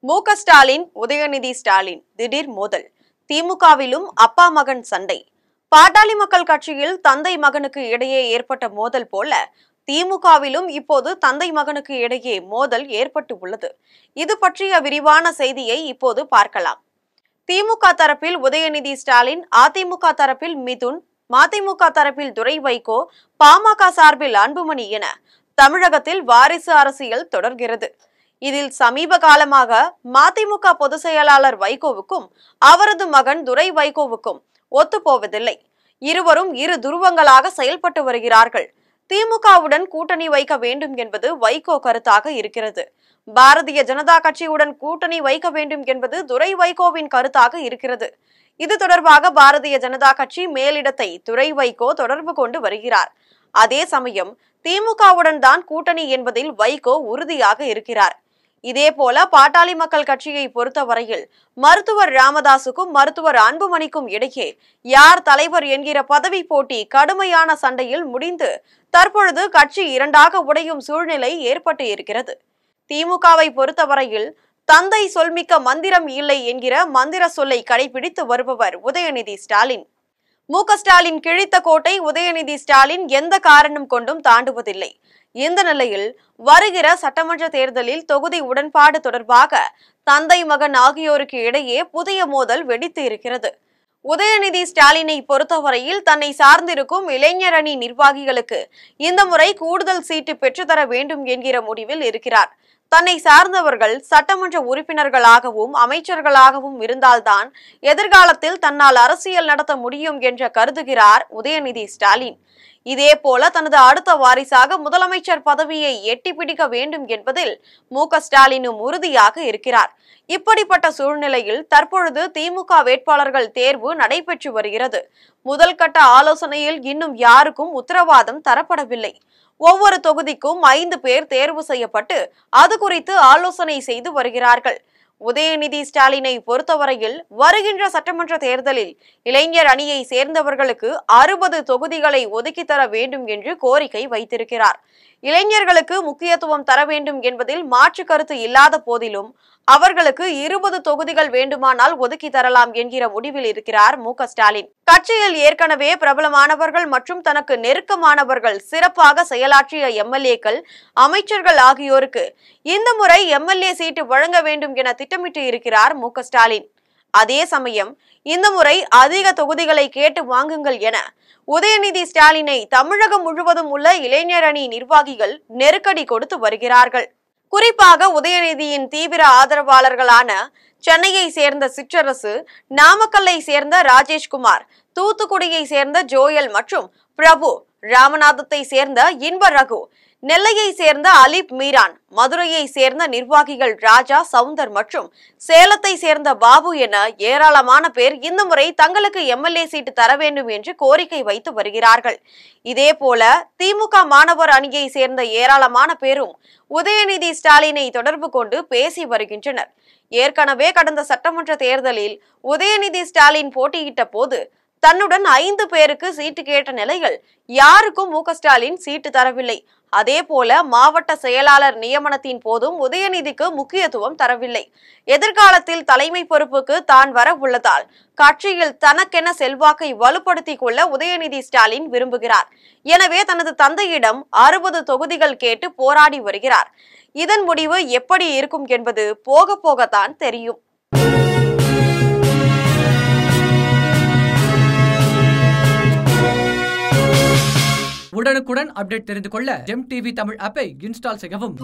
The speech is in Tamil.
மு.க. ஸ்டாலின், உதயநிதி ஸ்டாலின் திடீர் மோதல். திமுகவிலும் அப்பா மகன் சண்டை. பாட்டாளி மக்கள் கட்சியில் தந்தை மகனுக்கு இடையே ஏற்பட்ட மோதல் போல திமுகவிலும் இப்போது தந்தை மகனுக்கு இடையே மோதல் ஏற்பட்டு உள்ளது. இது பற்றிய விரிவான செய்தியை இப்போது பார்க்கலாம். திமுக தரப்பில் உதயநிதி ஸ்டாலின், அதிமுக தரப்பில் மிதுன், மதிமுக தரப்பில் துரை வைகோ, பாமக சார்பில் அன்புமணி என தமிழகத்தில் வாரிசு அரசியல் தொடர்கிறது. இதில் சமீப காலமாக மதிமுக பொதுச் செயலாளர் வைகோவுக்கும் அவரது மகன் துரை வைகோவுக்கும் ஒத்துப்போவதில்லை. இருவரும் இரு துருவங்களாக செயல்பட்டு வருகிறார்கள். திமுகவுடன் கூட்டணி வைக்க வேண்டும் என்பது வைகோ கருத்தாக இருக்கிறது. பாரதிய ஜனதா கட்சியுடன் கூட்டணி வைக்க வேண்டும் என்பது துரை வைகோவின் கருத்தாக இருக்கிறது. இது தொடர்பாக பாரதிய ஜனதா கட்சி மேலிடத்தை துரை வைகோ தொடர்பு கொண்டு வருகிறார். அதே சமயம் திமுகவுடன் தான் கூட்டணி என்பதில் வைகோ உறுதியாக இருக்கிறார். இதேபோல பாட்டாளி மக்கள் கட்சியை பொறுத்தவரையில் மருத்துவர் ராமதாசுக்கும் மருத்துவர் அன்புமணிக்கும் இடையே யார் தலைவர் என்கிற பதவி போட்டி கடுமையான சண்டையில் முடிந்து தற்பொழுது கட்சி இரண்டாக உடையும் சூழ்நிலை ஏற்பட்டு இருக்கிறது. திமுகவை பொறுத்தவரையில் தந்தை சொல்மிக்க மந்திரம் இல்லை என்கிற மந்திர சொல்லை கடைபிடித்து வருபவர் உதயநிதி ஸ்டாலின். மு.க. ஸ்டாலின் கிழித்த கோட்டை உதயநிதி ஸ்டாலின் எந்த காரணம் கொண்டும் தாண்டுவதில்லை. இந்த நிலையில் வருகிற சட்டமன்ற தேர்தலில் தொகுதி உடன்பாடு தொடர்பாக தந்தை மகன் ஆகியோருக்கு இடையே புதிய மோதல் வெடித்து இருக்கிறது. உதயநிதி ஸ்டாலினை பொறுத்தவரையில் தன்னை சார்ந்திருக்கும் இளைஞர் அணி நிர்வாகிகளுக்கு இந்த முறை கூடுதல் சீட்டு பெற்றுத்தர வேண்டும் என்கிற முடிவில் இருக்கிறார். தன்னை சார்ந்தவர்கள் சட்டமன்ற உறுப்பினர்களாகவும் அமைச்சர்களாகவும் இருந்தால்தான் எதிர்காலத்தில் தன்னால் அரசியல் நடத்த முடியும் என்று கருதுகிறார் உதயநிதி ஸ்டாலின். இதேபோல தனது அடுத்த வாரிசாக முதலமைச்சர் பதவியை எட்டி பிடிக்க வேண்டும் என்பதில் மு.க. ஸ்டாலினும் உறுதியாக இருக்கிறார். இப்படிப்பட்ட சூழ்நிலையில் தற்பொழுது திமுக வேட்பாளர்கள் தேர்வு நடைபெற்று வருகிறது. முதல் கட்ட ஆலோசனையில் இன்னும் யாருக்கும் உத்தரவாதம் தரப்படவில்லை. ஒவ்வொரு தொகுதிக்கும் 5 பேர் தேர்வு செய்யப்பட்டு அது குறித்து ஆலோசனை செய்து வருகிறார்கள். உதயநிதி ஸ்டாலினை பொறுத்தவரையில் வருகின்ற சட்டமன்ற தேர்தலில் இளைஞர் அணியை சேர்ந்தவர்களுக்கு 60 தொகுதிகளை ஒதுக்கி தர வேண்டும் என்று கோரிக்கை வைத்திருக்கிறார். இளைஞர்களுக்கு முக்கியத்துவம் தர வேண்டும் என்பதில் மாற்று கருத்து இல்லாத போதிலும் அவர்களுக்கு 20 தொகுதிகள் வேண்டுமானால் ஒதுக்கி தரலாம் என்கிற முடிவில் இருக்கிறார் மு.க. ஸ்டாலின். கட்சியில் ஏற்கனவே பிரபலமானவர்கள் மற்றும் தனக்கு நெருக்கமானவர்கள் சிறப்பாக செயலாற்றிய எம்எல்ஏக்கள், அமைச்சர்கள் ஆகியோருக்கு இந்த முறை எம்எல்ஏ சீட்டு வழங்க வேண்டும் என திட்டமிட்டு இருக்கிறார் மு.க. ஸ்டாலின். அதே சமயம் இந்த முறை அதிக தொகுதிகளை கேட்டு வாங்குங்கள் என உதயநிதி ஸ்டாலினை தமிழகம் முழுவதும் உள்ள இளைஞர் அணி நிர்வாகிகள் நெருக்கடி கொடுத்து வருகிறார்கள். குறிப்பாக உதயநிதியின் தீவிர ஆதரவாளர்களான சென்னையை சேர்ந்த சிற்றரசு, நாமக்கல்லை சேர்ந்த ராஜேஷ்குமார், தூத்துக்குடியை சேர்ந்த ஜோயல் மற்றும் பிரபு, ராமநாதத்தை சேர்ந்த இன்ப ரகு, நெல்லையை சேர்ந்த அலிப் மீரான், மதுரையை சேர்ந்த நிர்வாகிகள் ராஜா, சவுந்தர் மற்றும் சேலத்தை சேர்ந்த பாபு என ஏராளமான பேர் இந்த முறை தங்களுக்கு எம்எல்ஏ சீட்டு தர வேண்டும் என்று கோரிக்கை வைத்து வருகிறார்கள். இதேபோல திமுக மாணவர் அணியை சேர்ந்த ஏராளமான பேரும் உதயநிதி ஸ்டாலினை தொடர்பு கொண்டு பேசி வருகின்றனர். ஏற்கனவே கடந்த சட்டமன்ற தேர்தலில் உதயநிதி ஸ்டாலின் போட்டியிட்ட போது தன்னுடன் 5 பேருக்கு சீட்டு கேட்ட நிலையில் யாருக்கும் மு.க. ஸ்டாலின் சீட்டு தரவில்லை. அதே போல மாவட்ட செயலாளர் நியமனத்தின் போதும் உதயநிதிக்கு முக்கியத்துவம் தரவில்லை. எதிர்காலத்தில் தலைமை பொறுப்புக்கு தான் வர உள்ளதால் கட்சியில் தனக்கென செல்வாக்கை வலுப்படுத்திக் கொள்ள உதயநிதி ஸ்டாலின் விரும்புகிறார். எனவே தனது தந்தையிடம் 60 தொகுதிகள் கேட்டு போராடி வருகிறார். இதன் முடிவு எப்படி இருக்கும் என்பது போக போகத்தான் தெரியும். உடனுக்குடன் அப்டேட் தெரிந்து கொள்ள ஜெம் டிவி தமிழ் ஆப்பை இன்ஸ்டால் செய்யவும்.